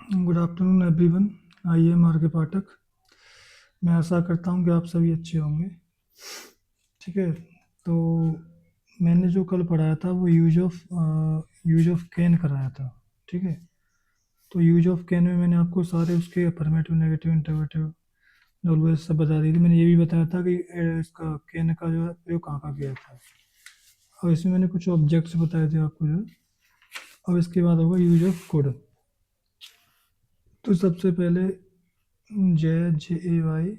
Good afternoon everyone. I am R K Pathak. मैं आशा करता हूँ कि आप सभी अच्छे होंगे। ठीक है, तो मैंने जो कल पढ़ाया था वो यूज ऑफ कैन कराया था। ठीक है, तो यूज ऑफ कैन में मैंने आपको सारे उसके अफर्मेटिव, नेगेटिव, इंटरोगेटिव, ऑलवेज सब बता दी थी। मैंने ये भी बताया था कि इसका कैन का जो है प्रयोग कहाँ कहाँ किया था। और इसमें मैंने कुछ ऑब्जेक्ट्स बताए थे आपको जो। अब इसके बाद होगा यूज ऑफ कोड। तो सबसे पहले JAYSHRIKRISHN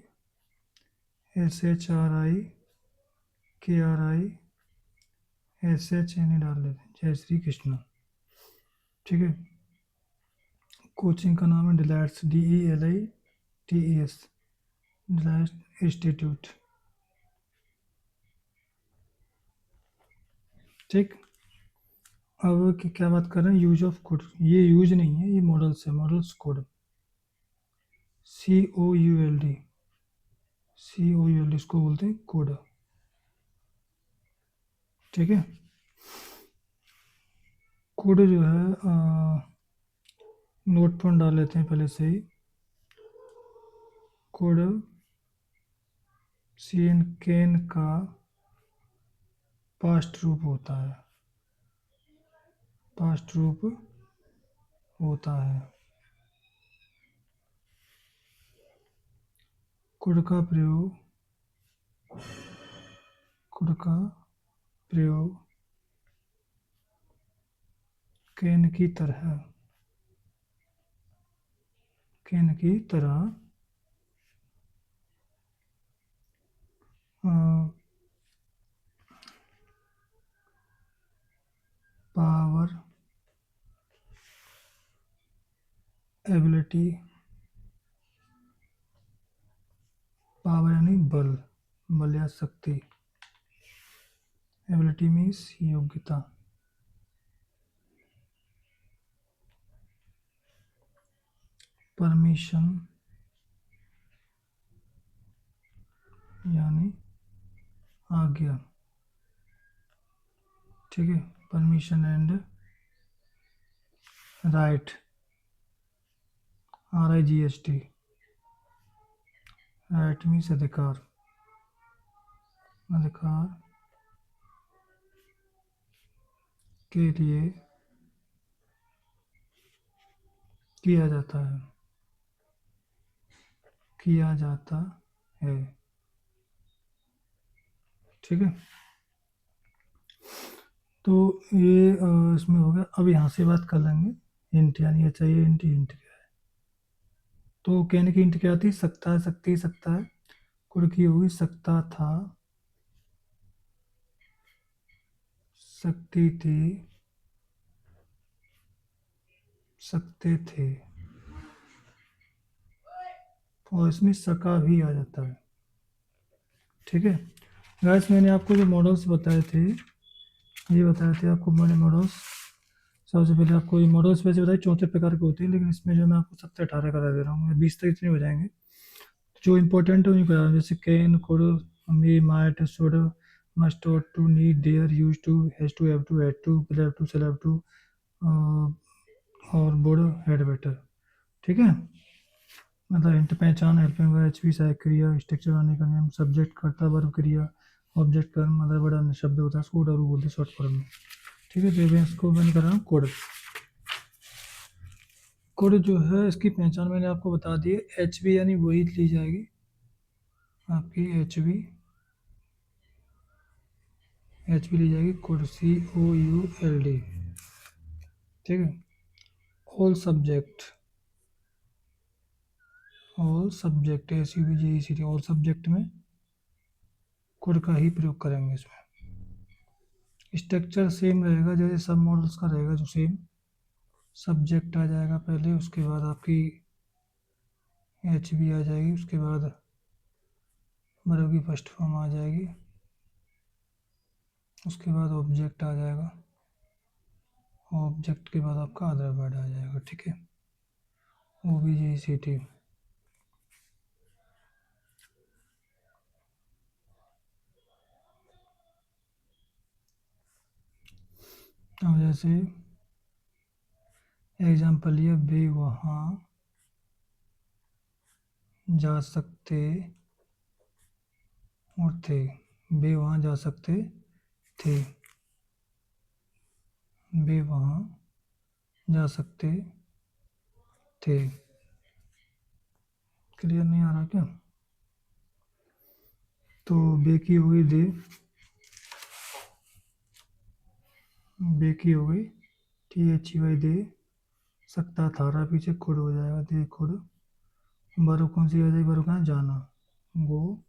डाल लेते हैं, जय श्री कृष्ण। ठीक है, कोचिंग का नाम है डिलाइट्स, DELITES, डिलाइट इंस्टीट्यूट। ठीक, अब क्या बात कर रहे हैं, यूज ऑफ कोड। ये यूज नहीं है, ये मॉडल्स है, मॉडल्स कोड, COULD, COULD इसको बोलते हैं कोड। ठीक है, कोड जो है नोट पर डाल लेते हैं पहले से ही। कोड सीन कैन का पास्ट रूप होता है, पास्ट रूप होता है। कुड का प्रयोग, कुड का प्रयोग कैन की तरह, कैन की तरह पावर, एबिलिटी, पावर यानी बल, बल या शक्ति, एबिलिटी मीन्स योग्यता, परमिशन यानी आज्ञा। ठीक है, permission and right, RIGHT, right means अधिकार, अधिकार के लिए किया जाता है, किया जाता है। ठीक है, तो ये इसमें हो गया। अब यहाँ से बात कर लेंगे हिंट, यानी ये चाहिए हिंट, हिंट क्या है। तो कहने की हिंट क्या थी, सकता है, सकती, सकता है, कुर्की होगी सकता था, सकती थी, सकते थे। और इसमें सका भी आ जाता है। ठीक है गाइस, मैंने आपको जो मॉडल्स बताए थे, ये बताए थे आपको मैंने मॉडल्स। सबसे पहले आपको ये मॉडल्स वैसे बताए 34 प्रकार के होते हैं, लेकिन इसमें जो मैं आपको 17-18 करा दे रहा हूँ, 20 तक इतने हो जाएंगे। जो इंपॉर्टेंट है उन्हीं करा रहा हूँ, जैसे can, could, may, might, should, must, ought to, need, dare, use to, has to, have to, had to, will have to, shall have to, और वुड, हैड बेटर। ठीक है, मतलब हिंट पहचान, हेल्पिंग वर्ब, एचवी सहायक क्रिया, structure आने का नियम, सब्जेक्ट कर्ता वर्ब क्रिया, ऑब्जेक्ट कर्म, मतलब बड़ा अन्य शब्द होता है, इसको डरू बोलते हैं शॉर्ट फॉर्म में। ठीक है, तो मैं इसको मैंने कर रहा हूँ कोड। कोड जो है इसकी पहचान मैंने आपको बता दी है। एच बी यानी वही ली जाएगी आपकी, एच बी ली जाएगी कोड, COULD। ठीक है, all subject, all subject, SUBJECT, all subject में कोड का ही प्रयोग करेंगे इसमें। स्ट्रक्चर सेम रहेगा जैसे सब मॉडल्स का रहेगा, जो सेम सब्जेक्ट आ जाएगा पहले, उसके बाद आपकी एच बी आ जाएगी, उसके बाद वर्ब की फर्स्ट फॉर्म आ जाएगी, उसके बाद ऑब्जेक्ट आ जाएगा, ऑब्जेक्ट के बाद आपका अदर वर्ड आ जाएगा। ठीक है, OBJECT। अब जैसे एग्जाम्पल ये वे वहाँ जा सकते और थे, वे वहाँ जा सकते थे, वे वहाँ जा सकते थे। क्लियर नहीं आ रहा क्या? तो बे की हो गई दे, बे की हो गई THEY दे सकता था, रहा पीछे खुद हो जाएगा, दे खुद। बर्फ कौन सी आ जाएगी? बर्फ कहाँ? जाना, गो।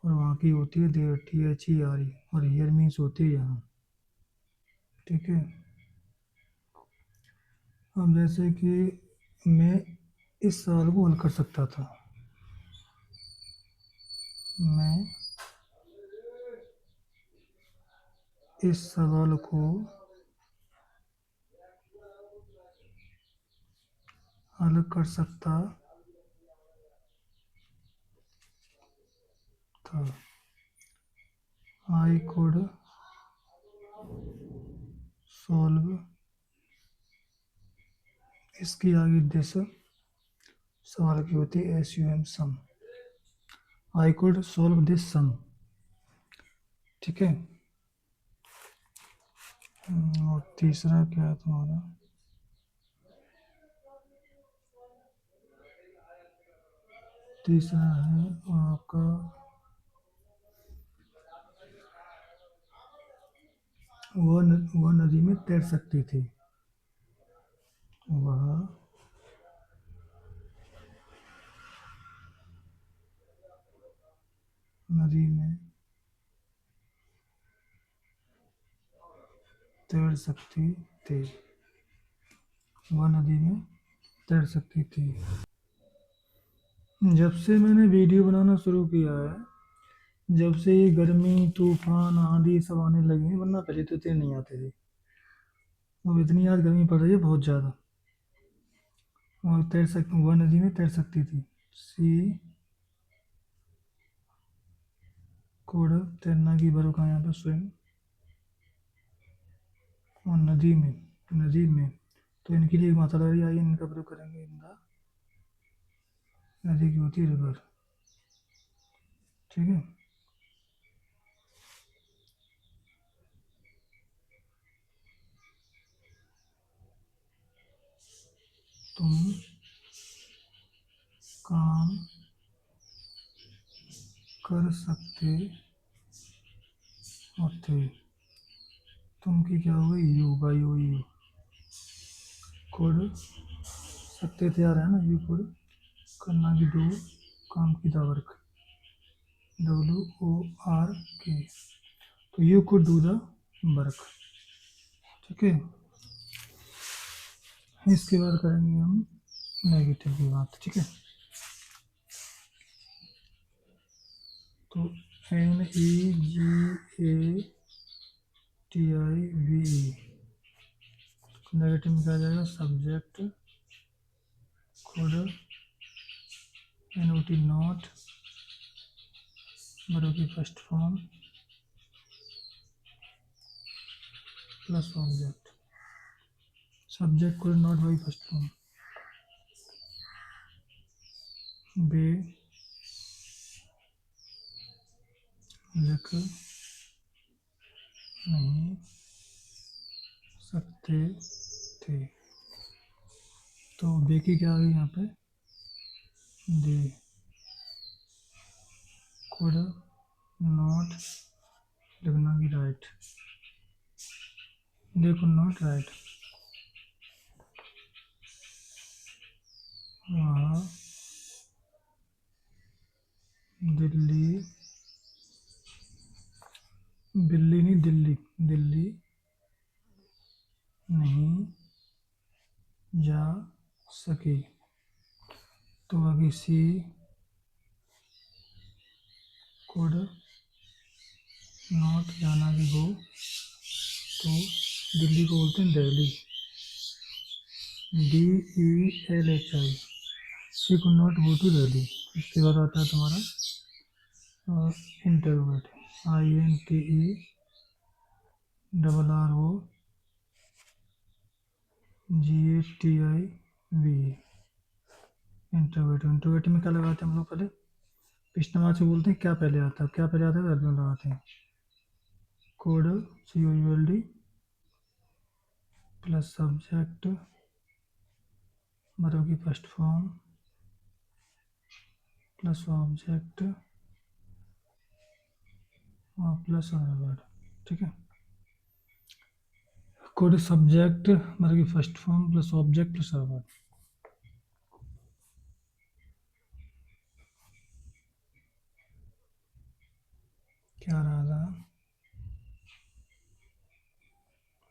और वहाँ की होती है देर, THERE, और हियर मीन्स होती है यहाँ। ठीक है। अब जैसे कि मैं इस सवाल को हल कर सकता था, मैं इस सवाल को हल कर सकता था, I could solve, इसकी आगे दिस सवाल की होती है SUM some, I could solve this sum। ठीक है। और तीसरा क्या है तुम्हारा? तीसरा है आपका वह नदी में तैर सकती थी, वह नदी में तैर सकती थी, वह नदी में तैर सकती थी। जब से मैंने वीडियो बनाना शुरू किया है, जब से ये गर्मी तूफान आंधी सब आने लगे हैं, वरना पहले तो इतने नहीं आते थे। अब इतनी आज गर्मी पड़ रही है बहुत ज़्यादा। और वह नदी में तैर सकती थी, सी कोड, तैरना की बरो का यहाँ पर स्विम, और नदी में तो इनके लिए मात्रा आई है, इनका प्रयोग करेंगे। इनका नदी की होती है रिवर। ठीक है। तुम काम कर सकते और थे, तुम की क्या हो गई? You by you, you code सकते थे आ रहा है ना, यू कोड करना की डू, काम की द वर्क, WORK, तो you could do the work. ठीक है। इसके बाद करेंगे हम नेगेटिव की बात। ठीक है। तो NEGATIVE, नेगेटिव में क्या जाएगा? सब्जेक्ट कोड NOT नॉट, बड़ों की first form plus object, subject could not by first form, बे लिख नहीं सकते थे, तो बे की क्या आ गई यहाँ पे? दे कोड नॉट लिखना की right, they could not right, वहाँ दिल्ली, बिल्ली नहीं दिल्ली, दिल्ली नहीं जा सकी, तो अभी सी कोड नॉट जाना की गो, तो दिल्ली को बोलते हैं Delhi, DELHI, she could not go to Delhi. इसके बाद आता है तुम्हारा इंटरव्यूट, INTERROGATION, GATIV इंट्रोगेटिव। इंट्रोगेटिव में क्या लगाते हैं हम लोग पहले, पिछले से बोलते हैं क्या पहले आता है, क्या पहले आता है वर्ब में लगाते हैं code COULD plus subject verb की फर्स्ट फॉर्म प्लस ऑब्जेक्ट और प्लस वर्ड। ठीक है, कोड सब्जेक्ट वर्ब की first form plus object plus word. क्या रहा था,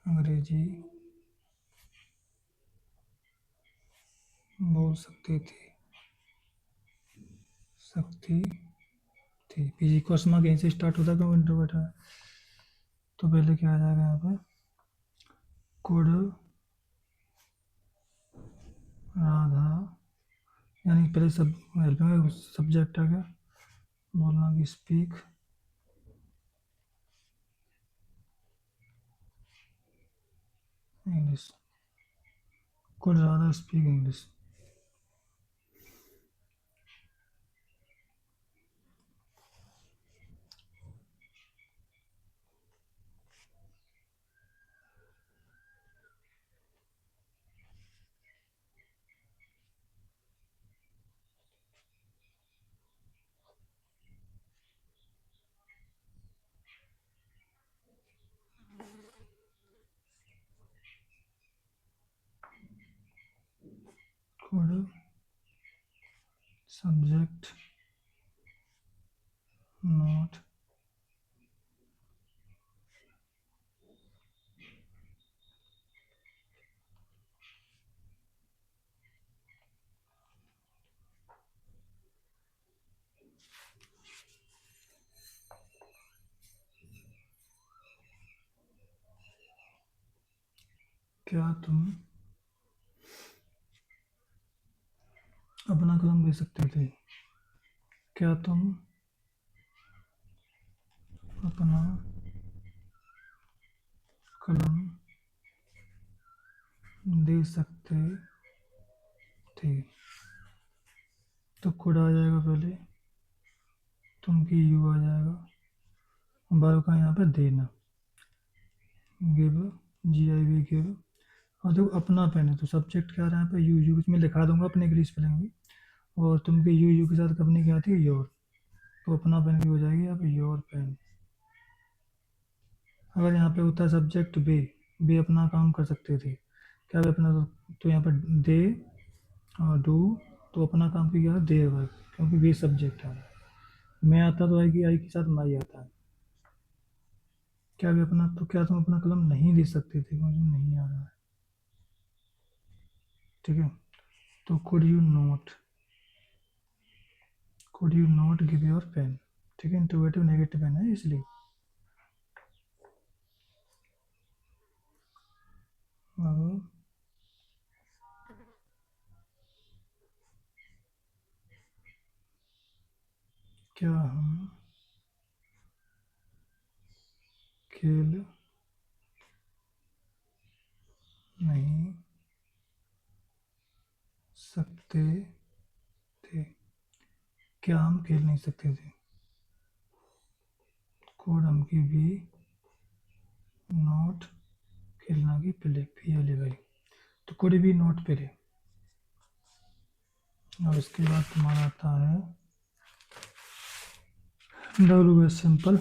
अंग्रेजी बोल सकती थी। पीजी कोर्समा कहीं से स्टार्ट होता है, क्यों इंट्रोवर्ट है, तो पहले क्या आ जाएगा यहाँ पे कोड राधा, यानी पहले सब हेल्पिंग सब्जेक्ट आ गया, बोलना कि speak English, code Radha speak English. Code subject not क्या तुम अपना कलम ले सकते थे, क्या तुम अपना कलम दे सकते थे, तो कोड आ जाएगा पहले, तुम की यू आ जाएगा, बार का यहाँ पे देना, गिव GIV गिव। और देखो अपना पेन है तो सब्जेक्ट क्या रहा है यहाँ पे यू इसमें लिखा दूंगा अपने इंग्लिश स्पेलिंग भी, और तुम के यू के साथ कंपनी क्या आती है योर, तो अपना पेन की हो जाएगी यहाँ पे योर पेन। अगर यहाँ पे होता है सब्जेक्ट बे अपना काम कर सकते थे, क्या वे अपना, तो यहाँ पर दे और डू, तो अपना काम किया दे वर्क, क्योंकि बे सब्जेक्ट है। मैं आता तो आएगी आई के साथ माई आता है, क्या वे अपना, तो क्या तुम अपना कलम नहीं दे सकते थे, क्योंकि नहीं आ रहा है। ठीक है, तो could you not give your pen. ठीक है, इंट्रोगेटिव नेगेटिव पेन है इसलिए। अब क्या हम खेल नहीं सकते थे, क्या हम खेल नहीं सकते थे, कोड हम की भी नॉट खेलना की प्ले PLA भाई, तो कोड भी नॉट प्ले। और इसके बाद तुम्हारा आता है WH सिंपल,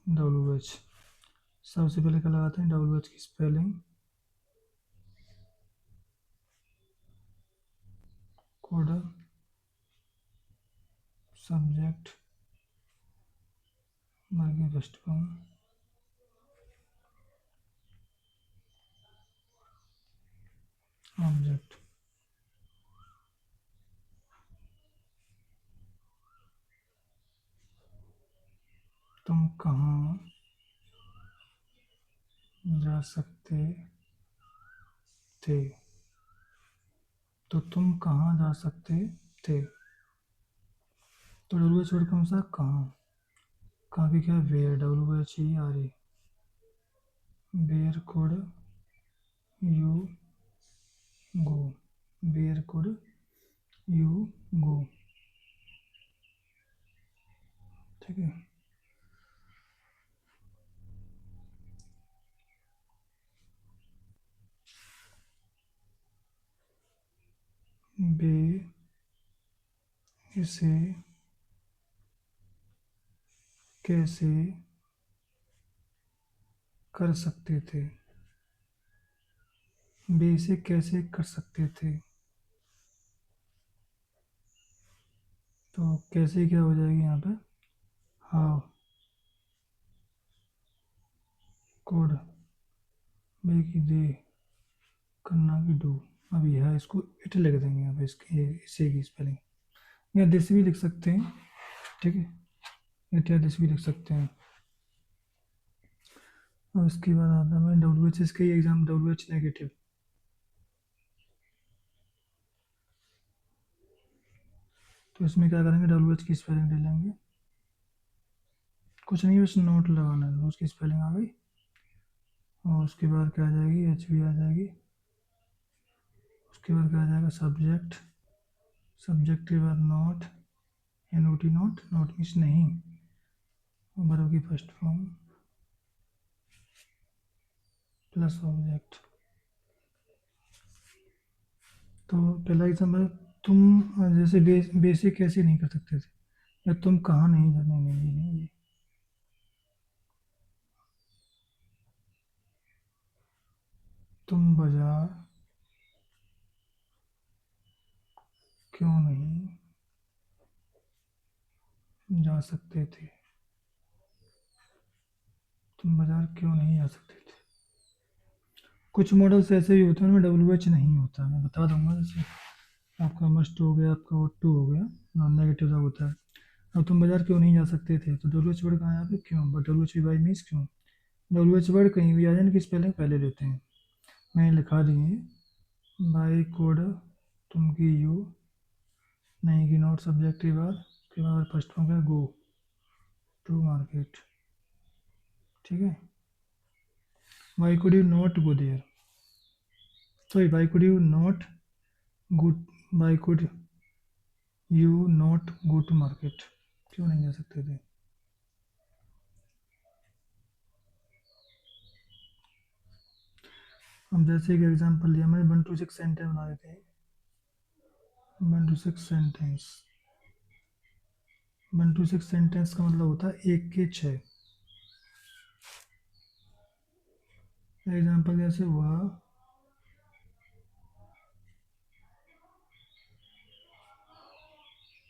WH सबसे पहले क्या लगाते हैं WH की स्पेलिंग, कोड सब्जेक्ट वर्ग फर्स्ट फॉर्म ऑब्जेक्ट। तुम कहाँ जा सकते थे, तो तुम कहाँ जा सकते थे, तो WH वर्ड कौन सा कहाँ, कहाँ की क्या where WHERE, where could you go, where could you go, ठीक है। वे इसे कैसे कर सकते थे, वे इसे कैसे कर सकते थे, तो कैसे क्या हो जाएगी यहाँ पे, हाउ कोड की दे, करना की डू। अब यह इसको इट लिख देंगे यहाँ पे, इसकी इसे की स्पेलिंग, या दिस भी लिख सकते हैं, ठीक है, इट या दिस भी लिख सकते हैं। और उसके बाद आता है डब्ल्यू एच, इसका ही एग्जाम डब्ल्यू एच नेगेटिव, तो इसमें क्या करेंगे, डब्ल्यू एच की स्पेलिंग ले लेंगे, कुछ नहीं बस नोट लगाना है, उसकी स्पेलिंग आ गई। और उसके बाद क्या आ जाएगी, एच भी आ जाएगी। उसके बाद क्या आ जाएगा, सब्जेक्ट, सब्जेक्ट के बाद not, N O T not, not means नहीं, वर्ब की फर्स्ट फॉर्म प्लस ऑब्जेक्ट। तो पहला एग्जाम्पल, तुम जैसे बेसिक कैसे नहीं कर सकते थे, या तुम कहाँ नहीं जाने, नहीं ये तुम बाजार क्यों नहीं जा सकते थे, तुम बाजार क्यों नहीं जा सकते थे। कुछ मॉडल्स ऐसे भी होते हैं उनमें डब्ल्यू एच नहीं होता, मैं बता दूंगा, जैसे आपका मस्ट हो गया, आपका वो टू हो गया, नॉन नेगेटिव जब होता है। अब तुम बाजार क्यों नहीं जा सकते थे, तो डब्ल्यू एच वर्ड कहाँ है यहाँ पे, क्यों, but W H by means क्यों। डब्ल्यू एच वर्ड कहीं भी आ जाए, इनकी स्पेलिंग पहले लेते हैं, मैंने लिखा दिए, बाई कोड, तुम की यू, नहीं की नॉट, सब्जेक्ट के बाद, उसके बाद फर्स्ट फॉर्म क्या, गो टू मार्केट, ठीक है। Why could you not go there, sorry why could you not go, why could you not go to market, क्यों नहीं जा सकते थे। अब जैसे एक एग्जांपल लिया मैंने, 1 to 6 सेंटेंस बना देते हैं, 1 to 6 सेंटेंस, 1 to 6 सेंटेंस का मतलब होता है 1 के 6। एग्जांपल जैसे हुआ,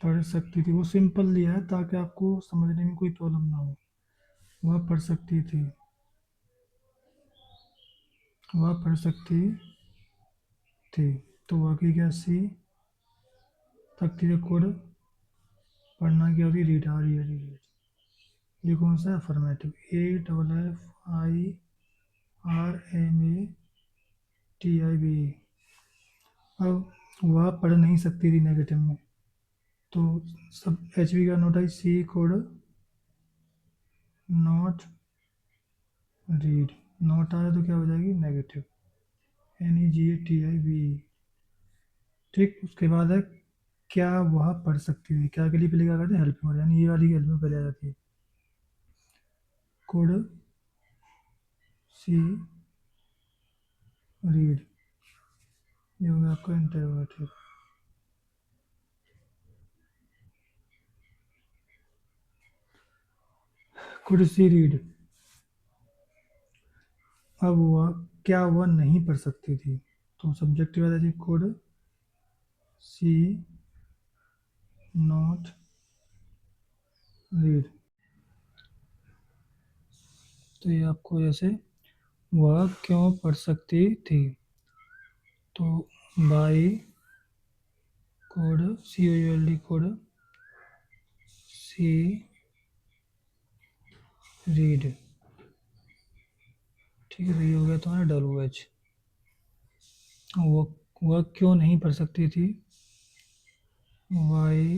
पढ़ सकती थी, वो सिंपल लिया है ताकि आपको समझने में कोई प्रॉब्लम ना हो। वह पढ़ सकती थी, वह पढ़ सकती थी, तो वह की क्या, सी, सकती थी कोड, पढ़ना क्या होती, रीड, आ रही है रीड, ये कौन सा है, affirmative, A double F I R M A T I V. अब वह पढ़ नहीं सकती थी नेगेटिव में, तो सब एच बी का नोट है, she could not read, not आ रहा है तो क्या हो जाएगी, negative, N E G A T I B, ठीक। उसके बाद है, क्या वह पढ़ सकती थी, क्या के लिए पहले क्या करते हैं, हेल्प में, यानी ये वाली हेल्प में पहले आ जाती है, कोड सी रीड, ये हो गया आपका इंटरोगेटिव, कुड सी रीड। अब वह, क्या वह नहीं पढ़ सकती थी, तो सब्जेक्ट की बात आती है, कुड सी नॉट रीड, तो ये आपको जैसे, वह क्यों पढ़ सकती थी, तो by code C O U L D code C read, ठीक है। तो ये हो गया तुम्हारा डब्ल्यू एच। वह क्यों नहीं पढ़ सकती थी, why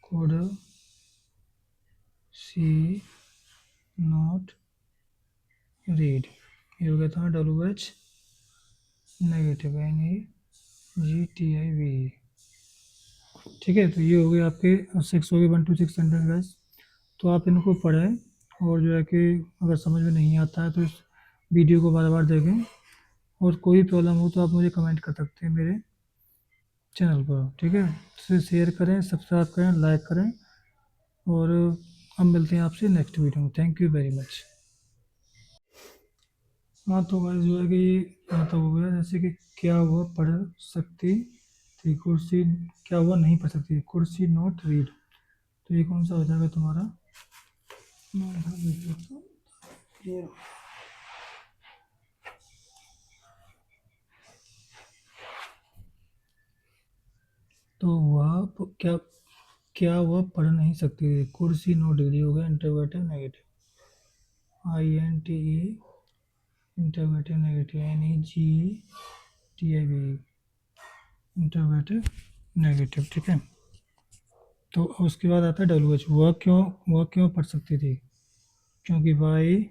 could she not read, ये हो गया था WH नेगेटिव NEGTIV। ठीक है, तो ये हो गए आपके 6 हो गए, 1 to 6 सेंटेंस गाइस। तो आप इनको पढ़ें और जो है कि अगर समझ में नहीं आता है तो इस वीडियो को बार बार देखें, और कोई प्रॉब्लम हो तो आप मुझे कमेंट कर सकते हैं मेरे चैनल पर। ठीक है, तो शेयर करें, सब्सक्राइब करें, लाइक करें, और हम मिलते हैं आपसे नेक्स्ट वीडियो में। Thank you very much. हाँ, तो गाइस जो है कि मतलब हो गया, जैसे कि क्या वह पढ़ सकती थी कुर्सी, क्या वह नहीं पढ़ सकती, कुर्सी नॉट रीड। तो ये कौन सा हो जाएगा तुम्हारा? ये तो क्या क्या वह पढ़ नहीं सकती थी, कुर्सी नॉट रीड हो गया interrogative negative, interrogative negative NEGTIV interrogative negative. ठीक है, तो उसके बाद आता है WH, वह क्यों पढ़ सकती थी, क्योंकि वाई